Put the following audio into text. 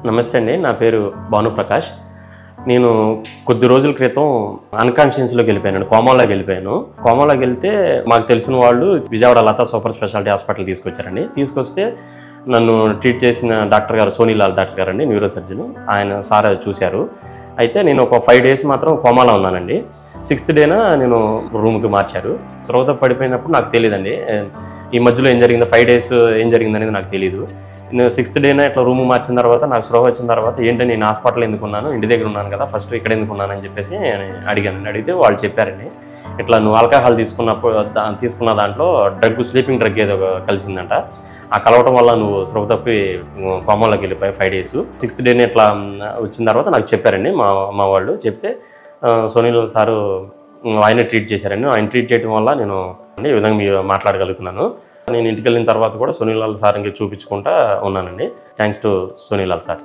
నమస్తే అండి. నా పేరు భానుప్రకాష్. నేను కొద్ది రోజుల క్రితం అన్‌కాన్షియస్‌లోకి వెళ్ళిపోయానండి. కోమాలోకి వెళ్ళిపోయాను. కోమాలోకి వెళ్తే మాకు తెలిసిన వాళ్ళు Vijayawada Latha super speciality hospital తీసుకొచ్చారండి. తీసుకొస్తే నన్ను ట్రీట్ చేసిన డాక్టర్ గారు సోనీలాల్ డాక్టర్ గారండి, న్యూరో సర్జన్. ఆయన సార్ చూశారు. అయితే నేను ఒక 5 డేస్ మాత్రం కోమాలో ఉన్నానండి. 6th డేన నేను రూమ్‌కి మార్చారు. తర్వాత పడిపోయినప్పుడు నాకు తెలీదండి. ఈ మధ్యలో ఏం జరిగిందో 5 డేస్ ఏం జరిగిందనేది నాకు తెలీదు. నేను 6th డేన ఇట్లా రూమ్ మార్చిన తర్వాత నాకు స్పృహ వచ్చిన తర్వాత ఏంటంటే నేను హాస్పిటల్ ఎందుకున్నాను, ఇంటి దగ్గర ఉన్నాను కదా, ఫస్ట్ ఇక్కడ ఎందుకున్నానని చెప్పేసి అడిగాను. అడిగితే వాళ్ళు చెప్పారండి, ఇట్లా నువ్వు ఆల్కహాల్ తీసుకున్న దాంట్లో స్లీపింగ్ డ్రగ్ ఏదో కలిసిందంట. ఆ కలవటం వల్ల నువ్వు స్పృహ తప్పి కోమాలోకి వెళ్ళిపోయి 5 డేస్. 6th డేనే ఇట్లా వచ్చిన తర్వాత నాకు చెప్పారండి మా వాళ్ళు. చెప్తే సోనీలాల్ సారు ఆయనే ట్రీట్ చేశారండి. ఆయన ట్రీట్ చేయడం వల్ల నేను ఈ విధంగా మీరు మాట్లాడగలుగుతున్నాను. నేను ఇంటికి వెళ్ళిన తర్వాత కూడా సోనీలాల్ సార్ ఇంక చూపించుకుంటా ఉన్నానండి. Thanks to Sonilal sir.